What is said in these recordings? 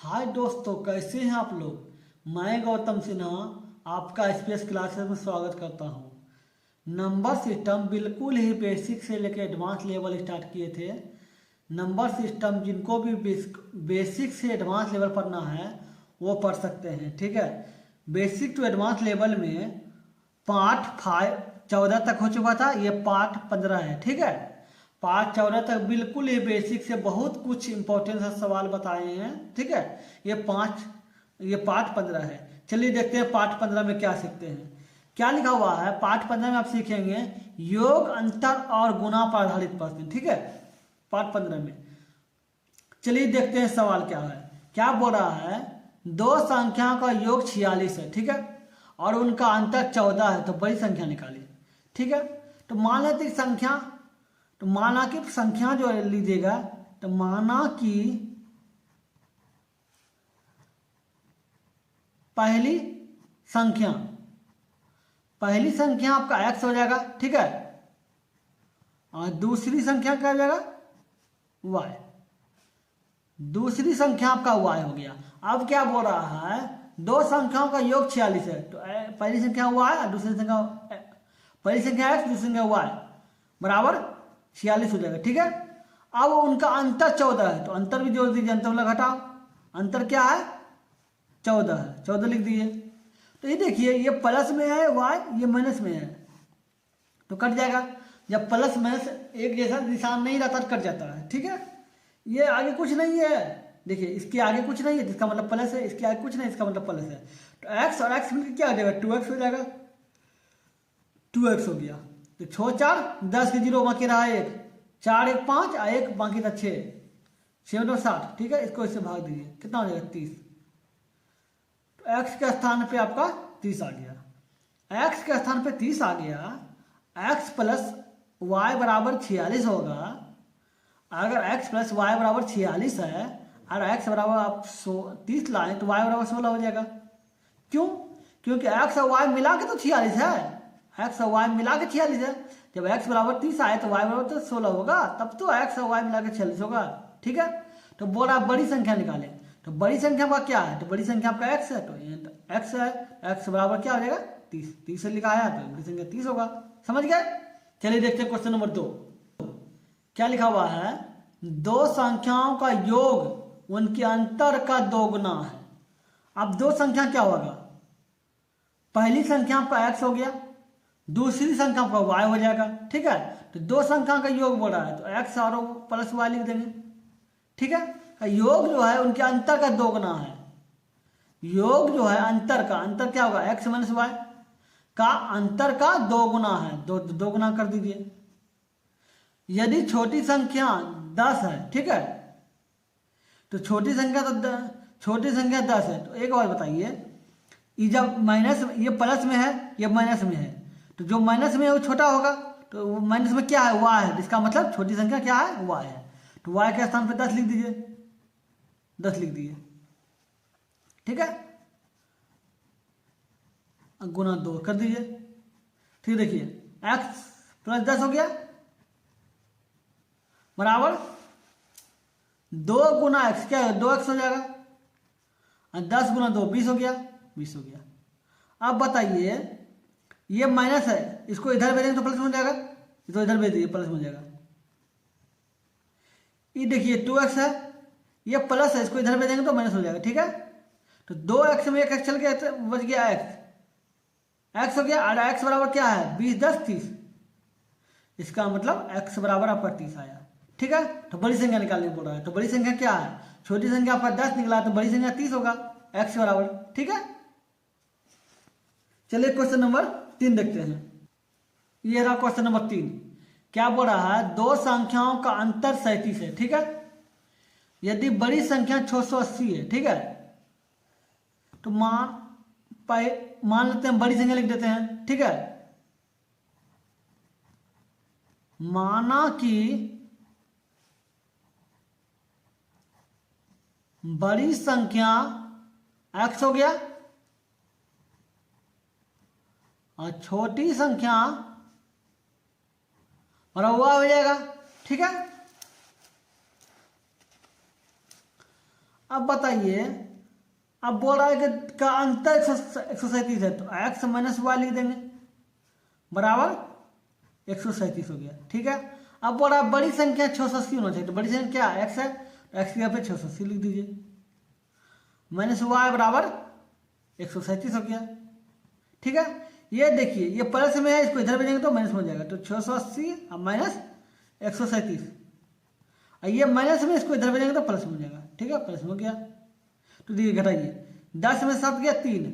हाय दोस्तों, कैसे हैं आप लोग। मैं गौतम सिन्हा आपका स्पेस क्लासेस में स्वागत करता हूं। नंबर सिस्टम बिल्कुल ही बेसिक से लेकर एडवांस लेवल स्टार्ट किए थे। नंबर सिस्टम जिनको भी बेसिक से एडवांस लेवल पढ़ना है वो पढ़ सकते हैं, ठीक है। बेसिक टू एडवांस लेवल में पार्ट 14 तक हो चुका था, ये पार्ट 15 है, ठीक है। पार्ट 14 तक बिल्कुल ही बेसिक से बहुत कुछ इंपॉर्टेंट सवाल बताए हैं, ठीक है। ये पार्ट 15 है। चलिए देखते हैं पार्ट 15 में क्या सीखते हैं। क्या लिखा हुआ है पार्ट 15 में, आप सीखेंगे योग, अंतर और गुणा पर आधारित प्रश्न, ठीक है। पार्ट 15 में चलिए देखते हैं सवाल क्या है। क्या बोल रहा है, दो संख्याओं का योग 46 है, ठीक है, और उनका अंतर 14 है, तो बड़ी संख्या निकालिए, ठीक है। तो मान लेते संख्या, तो माना कि संख्या जो लीजिएगा, तो माना कि पहली संख्या आपका x हो जाएगा, ठीक है, और दूसरी संख्या क्या हो जाएगा y। दूसरी संख्या आपका y हो गया। अब क्या बोल रहा है, दो संख्याओं का योग 46 है, तो पहली संख्या y और दूसरी संख्या, पहली संख्या x दूसरी संख्या y बराबर 46 हो जाएगा, ठीक है। अब उनका अंतर 14 है, तो अंतर भी जोड़ दीजिए, अंतर वाला घटाओ। अंतर क्या है, 14 है, 14 लिख दीजिए। तो ये देखिए, ये प्लस में है y, ये माइनस में है, तो कट जाएगा। जब प्लस माइनस एक जैसा निशान नहीं रहता तो कट जाता है, ठीक है। ये आगे कुछ नहीं है, देखिए इसके आगे कुछ नहीं है, जिसका मतलब प्लस है, इसके आगे कुछ नहीं, इसका मतलब प्लस है। तो x और x मिलकर क्या हो जाएगा, 2x हो जाएगा, 2x हो गया। तो 6 4 10 के 0 बाकी रहा 1, 4 1 5 और 1 बाकी था 6, 6 2 60, ठीक है। इसको इससे भाग दीजिए, कितना हो जाएगा 30। तो x के स्थान पे आपका 30 आ गया। x के स्थान पे 30 आ गया। x प्लस वाई बराबर 46 होगा। अगर x प्लस वाई बराबर 46 है और x बराबर आप 30 लाएं तो y बराबर 16 हो जाएगा। क्यों? क्योंकि x और y मिला के तो 46 है, x और y मिला के 46 है। जब x बराबर 30 आए तो y बराबर तो 16 होगा, तब तो x और y मिला के 46 होगा, ठीक है। तो बोल आप बड़ी संख्या निकालें, तो बड़ी संख्या का क्या है, तो बड़ी संख्या आपका x है, तो x है, x बराबर क्या हो जाएगा 30, 30 से लिखा है तो बड़ी संख्या 30 होगा। समझ गए। चलिए देखते हैं क्वेश्चन नंबर 2। क्या लिखा हुआ है, दो संख्याओं का योग उनके अंतर का दोगुना है। अब दो संख्या क्या होगा, पहली संख्या आपका x हो गया, दूसरी संख्या आपका y हो जाएगा, ठीक है। तो दो संख्या का योग बोल रहा है, तो x और प्लस y लिख देंगे, ठीक है। योग जो है उनके अंतर का दोगुना है। योग जो है अंतर का, अंतर क्या होगा, x माइनस y का अंतर का दोगुना है, दोगुना कर दीजिए। यदि छोटी संख्या 10 है, ठीक है, तो छोटी संख्या 10 है, तो एक बार बताइए, ये जब माइनस, ये प्लस में है, ये माइनस में है, तो जो माइनस में है वो छोटा होगा, तो माइनस में क्या है, y है, इसका मतलब छोटी संख्या क्या है, y है। तो y के स्थान पे 10 लिख दीजिए, 10 लिख दीजिए, ठीक है। गुना 2 कर दीजिए, ठीक। देखिए x प्लस 10 हो गया बराबर 2 गुना x, क्या है 2x हो जाएगा, और 10 गुना 2 20 हो गया, 20 हो गया। अब बताइए, ये माइनस है, इसको इधर भेजेंगे तो प्लस हो जाएगा, इसको इधर भेज दीजिए प्लस हो जाएगा। ये देखिए 2x है, ये प्लस है, इसको इधर भेजेंगे तो माइनस हो जाएगा, ठीक है। तो 2x में 1x चल गया तो बच गया x हो गया, और x बराबर क्या है 20 10 30, इसका मतलब x बराबर आपका 30 आया, ठीक है। तो बड़ी संख्या निकालने बोल रहा है, तो बड़ी संख्या क्या है, छोटी संख्या आपका 10 निकला, तो बड़ी संख्या 30 होगा, x बराबर, ठीक है। चलिए क्वेश्चन नंबर 3 देखते हैं। ये रहा क्वेश्चन नंबर 3। क्या बोल रहा है, दो संख्याओं का अंतर 37 है, ठीक है। यदि बड़ी संख्या 680 है, ठीक है, तो मान लेते हैं बड़ी संख्या लिख देते हैं, ठीक है। माना कि बड़ी संख्या x हो गया और छोटी संख्या और y हो जाएगा, ठीक है। अब बताइए, अब बोल रहा है कि का अंतर 137 है, तो x माइनस वाई लिख देंगे बराबर 137 हो गया। ठीक है, अब बोल रहा है बड़ी संख्या 680 होना चाहिए, तो बड़ी संख्या क्या x है, तो x की जगह पे 680 लिख दीजिए, माइनस वाई बराबर 137 हो गया। ठीक है, ये देखिए ये प्लस में है, इसको इधर भेजेंगे तो माइनस में हो जाएगा, तो 680 और माइनस 137, और ये माइनस में इसको इधर भेजेंगे तो प्लस में हो जाएगा। ठीक है, प्लस में हो गया। तो देखिए घटाइए, 10 में 7 गया 3,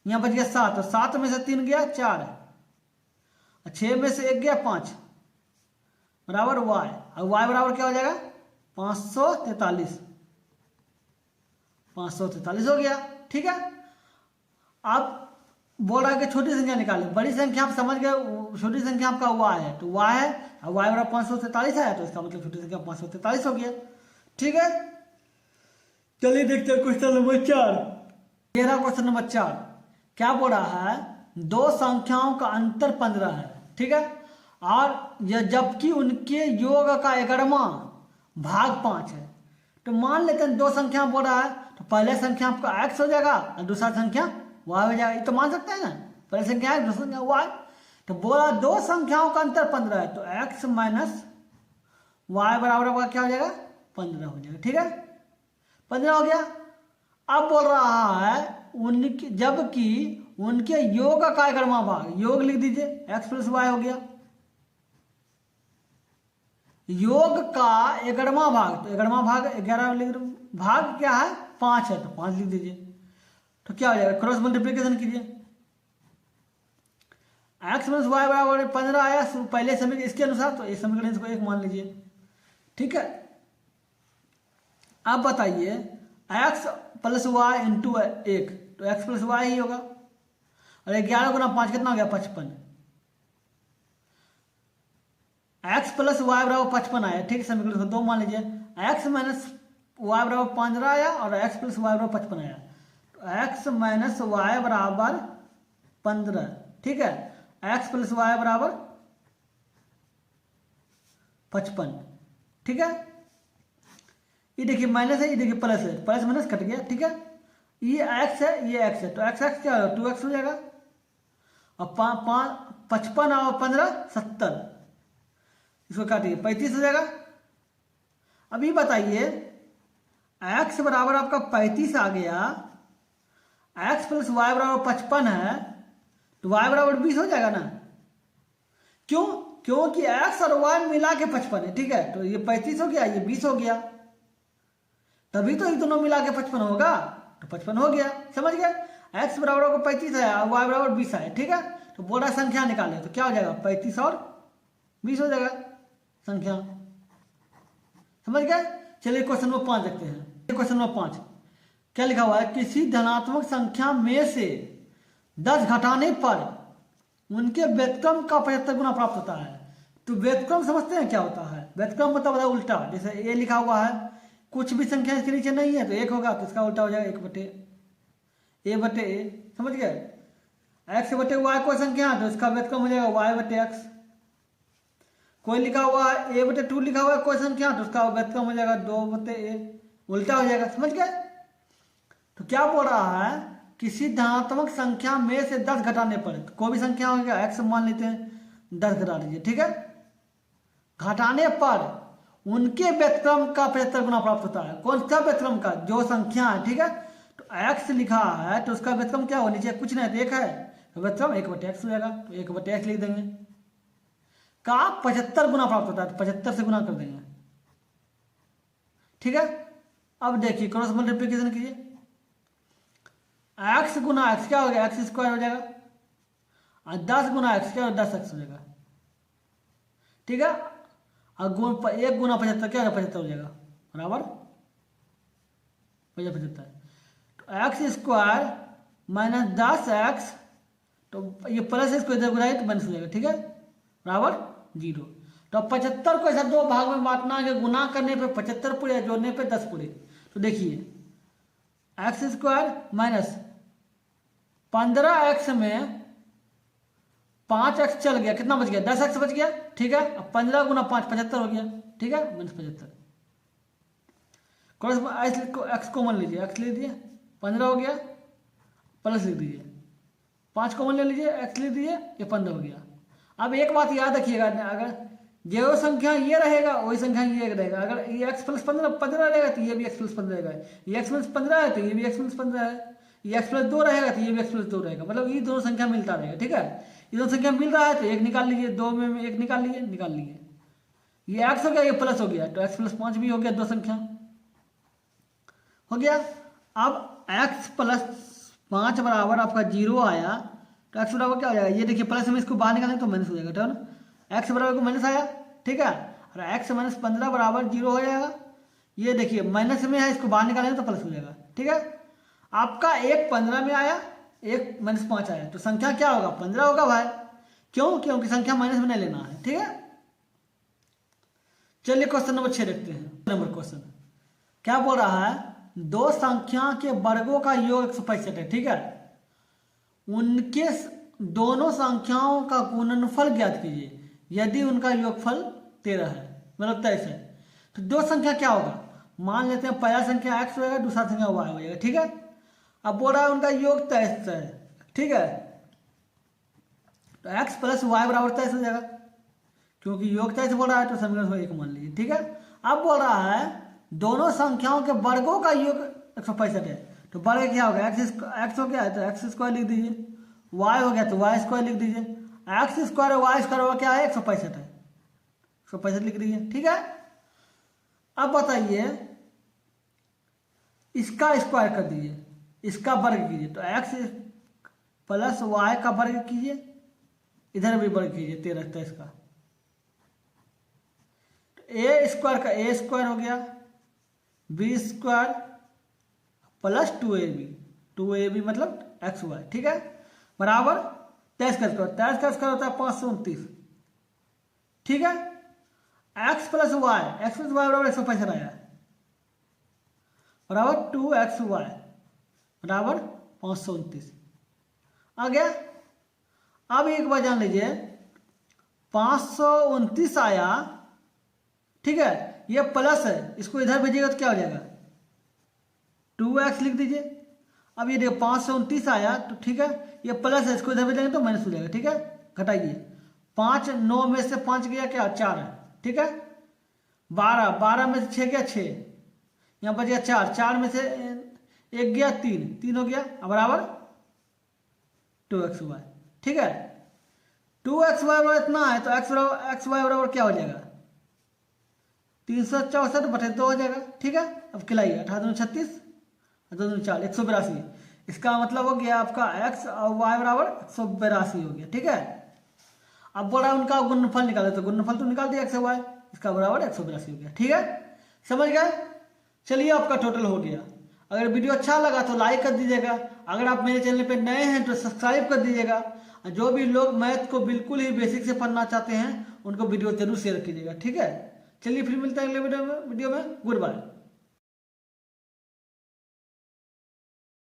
यहाँ बच गया 7, तो 7 में से 3 गया 4, और 6 में से 1 गया 5 बराबर y, और y बराबर क्या हो जाएगा 543, 543 हो गया। ठीक है, अब बोल रहा है कि छोटी संख्या निकाले, बड़ी संख्या आप समझ गए, छोटी संख्या आपका y है, तो y है और y बराबर 543 है, तो इसका मतलब छोटी संख्या 543 हो गया। ठीक है, चलिए देखते हैं क्वेश्चन नंबर 4। ये रहा क्वेश्चन नंबर 4। क्या बोल रहा है, दो संख्याओं का अंतर 15 है। ठीक है, और यह जबकि उनके योग का 11वां भाग 5 है, तो मान लेते हैं दो संख्या बोल रहा है, तो पहले संख्या आपका x हो जाएगा और दूसरा संख्या y हो जाएगा, ये तो मान सकते हैं ना, पहले संख्या x दूसरी संख्या y। तो बोला दो संख्याओं का अंतर 15 है, तो x माइनस वाई बराबर आपका क्या हो जाएगा 15 हो जाएगा। ठीक है, 15 हो गया। अब बोल रहा है उनके जबकि उनके योग का 11वां भाग, योग लिख दीजिए x प्लस वाई हो गया, योग का 11वां भाग, तो 11वां भाग 11 भाग क्या है 5 है, तो 5 लिख दीजिए, तो क्या हो जाएगा क्रॉस मल्टीप्लिकेशन कीजिए, x प्लस वाई बराबर 15 आया पहले समीकरण इसके अनुसार, तो इस समीकरण इसको 1 मान लीजिए। ठीक है, अब बताइए x प्लस वाई इंटू 1, तो x प्लस वाई ही होगा, और 11 गुना 5 कितना हो गया 55, x प्लस वाई बराबर 55 आया। ठीक है, समीकरण को 2 मान लीजिए, x माइनस वाई बराबर 15 आया और x प्लस वाई बराबर 55 आया, तो x माइनस वाई बराबर 15। ठीक है, x प्लस वाई बराबर 55। ठीक है, ये देखिए माइनस है, ये देखिए प्लस है, प्लस माइनस कट गया। ठीक है, ये x है ये x है, तो x क्या होगा 2x हो जाएगा, और 55 और 15 70, इसको काटिए 35 हो जाएगा। अभी बताइए x बराबर आपका 35 आ गया, x प्लस वाई बराबर 55 है, तो y बराबर 20 हो जाएगा ना, क्यों, क्योंकि x और y मिला के 55 है। ठीक है, तो ये 35 हो गया, ये 20 हो गया, तभी तो ये दोनों मिला के 55 होगा, तो 55 हो गया। समझ गए, x बराबर आपको 35 है और y बराबर 20 है। ठीक है, तो बोल रहा संख्या निकाले, तो क्या हो जाएगा 35 और 20 हो जाएगा संख्या। समझ गए, चलिए क्वेश्चन नंबर 5 देखते हैं। क्वेश्चन नंबर 5 क्या लिखा हुआ है, किसी धनात्मक संख्या में से 10 घटाने पर उनके व्यतक्रम का 75 गुना प्राप्त होता है। तो व्यतक्रम समझते हैं क्या होता है, व्यतक्रम मतलब है उल्टा, जैसे ए लिखा हुआ है, कुछ भी संख्या इसके नीचे नहीं है तो 1 होगा, तो इसका उल्टा हो जाएगा 1 बटे ए। समझ गए, x बटे वाई कोई संख्या है तो इसका व्यतक्रम हो जाएगा y बटे x। कोई लिखा हुआ है a बटे 2 लिखा हुआ है कोई संख्या, तो उसका व्यतक्रम हो जाएगा 2 बटे a, उल्टा हो जाएगा। समझ गए, तो क्या बोल रहा है, किसी धनात्मक संख्या में से 10 घटाने पर, तो कोई भी संख्या होगा x मान लेते हैं 10 घटा लीजिए। ठीक है, घटाने पर उनके व्यतक्रम का 75 गुना प्राप्त होता है। कौन सा व्यतक्रम का, जो संख्या है। ठीक है, तो x लिखा है तो उसका व्यतक्रम क्या हो, नीचे कुछ नहीं तो 1 है, तो व्यतक्रम 1 बटे x हो जाएगा, तो 1 बटे x लिख देंगे, का 75 गुना प्राप्त होता है, तो 75 से गुना कर देंगे। ठीक है, अब देखिए क्रॉस मल्टीप्लिकेशन कीजिए, x गुना x क्या हो गया x स्क्वायर हो जाएगा, और 10 गुना x क्या हो 10x हो जाएगा। ठीक है, और 1 गुना 75 क्या होगा 75 हो जाएगा, बराबर 75। तो x स्क्वायर माइनस 10x, तो ये प्लस इसको इधर बुलाइए तो माइनस हो जाएगा। ठीक है, बराबर 0। तो 75 को ऐसा 2 भाग में बांटना है, गुना करने पे 75 पूरे, जोड़ने पे 10 पूरे। तो देखिए x स्क्वायर माइनस 15x में 5x चल गया, कितना बच गया 10x बच गया। ठीक है, अब 15 गुना 5 75 हो गया। ठीक है, माइनस 75। क्रॉस एक्स कॉमन लीजिए, एक्स ले दीजिए, 15 हो गया, प्लस लिख दीजिए, 5 कॉमन ले लीजिए, एक्स लिख दीजिए, ये 15 हो गया। अब एक बात याद रखिएगा, अगर जो संख्या ये रहेगा वही संख्या ये रहेगा। अगर ये एक्स प्लस 15 रहेगा तो ये भी एक्स प्लस 15 रहेगा, ये एक्स प्लस 15 है तो ये भी एक्स प्लस 15 है, ये एक्स प्लस 2 रहेगा तो ये भी एक्स प्लस 2 रहेगा। मतलब ये दोनों संख्या मिलता रहेगा, ठीक है। ये दोनों संख्या मिल रहा है तो एक निकाल लीजिए, 2 में एक निकाल लीजिए। ये एक्स हो गया, ये प्लस हो गया, तो एक्स प्लस 5 भी हो गया, 2 संख्या हो गया। अब एक्स प्लस 5 बराबर आपका 0 आया, तो एक्स बराबर क्या हो जाएगा, ये देखिए प्लस में इसको बाहर निकालेंगे तो माइनस हो जाएगा, ठीक है ना। एक्स बराबर को माइनस आया, ठीक है, और एक्स माइनस 15 बराबर 0 हो जाएगा। ये देखिए माइनस में है, इसको बाहर निकालेंगे तो प्लस हो जाएगा, ठीक है। आपका एक 15 में आया, एक माइनस 5 आया, तो संख्या क्या होगा, 15 होगा भाई। क्यों, क्योंकि संख्या माइनस में नहीं लेना है, ठीक है। चलिए क्वेश्चन नंबर 6 देखते हैं। नंबर क्वेश्चन क्या बोल रहा है, दो संख्या के वर्गों का योग 165 है, ठीक है। उनके दोनों संख्याओं का गुणनफल ज्ञात कीजिए यदि उनका योगफल 13 है, मतलब 23 है। तो दो संख्या क्या होगा, मान लेते हैं पहला संख्या x होगा, दूसरा संख्या y हो जाएगा, ठीक है। अब बोल रहा है उनका योग 23 है, ठीक है। तो x प्लस वाई बराबर 23 हो जाएगा, क्योंकि योग 23 बोल रहा है तो समीकरण 1 मान लीजिए, ठीक है। अब बोल रहा है दोनों संख्याओं के वर्गों का योग 165 है, तो वर्ग क्या होगा, x हो गया तो एक्स स्क्वायर लिख दीजिए, y हो गया तो y स्क्वायर लिख दीजिए, एक्स स्क्वायर और वाई स्क्वायर क्या है 165 है, 165 लिख दीजिए, ठीक है। अब बताइए इसका स्क्वायर कर दीजिए, इसका वर्ग कीजिए, तो x प्लस वाई का वर्ग कीजिए, इधर भी वर्ग कीजिए 13 का, ए स्क्वायर का ए स्क्वायर हो गया, बी स्क्वायर प्लस 2ab मतलब एक्स वाई, ठीक है, बराबर 23 का स्क्वायर होता है 529, ठीक है। एक्स प्लस वाई बराबर 165 आया, बराबर 2xy बराबर 529 आ गया। अब एक बार जान लीजिए 529 आया, ठीक है, ये प्लस है, इसको इधर भेजिएगा तो क्या हो जाएगा 2x लिख दीजिए। अब ये देखो 529 आया, तो ठीक है, ये प्लस है, इसको इधर भेजेंगे तो माइनस हो जाएगा, ठीक है। घटाइए, 5 9 में से 5 गया क्या 4 है, ठीक है। 12 में से 6 गया 6, यहाँ बच गया 4 में से 1 गया 3 हो गया, बराबर 2xy, ठीक है। 2xy बराबर इतना है, तो xy बराबर क्या हो जाएगा 364/2 हो जाएगा, ठीक है। अब खिलाइए, 18 36 2 4 182, इसका मतलब हो गया आपका x और y बराबर 182 हो गया, ठीक है। अब बोला उनका गुणनफल निकाले, तो गुणनफल तो निकाल दिया x और y, इसका बराबर 182 हो गया, ठीक है, समझ गए। चलिए आपका टोटल हो गया। अगर वीडियो अच्छा लगा तो लाइक कर दीजिएगा, अगर आप मेरे चैनल पे नए हैं तो सब्सक्राइब कर दीजिएगा। जो भी लोग मैथ को बिल्कुल ही बेसिक से पढ़ना चाहते हैं उनको वीडियो जरूर शेयर कीजिएगा, ठीक है। चलिए फिर मिलते हैं अगले वीडियो में। Good bye.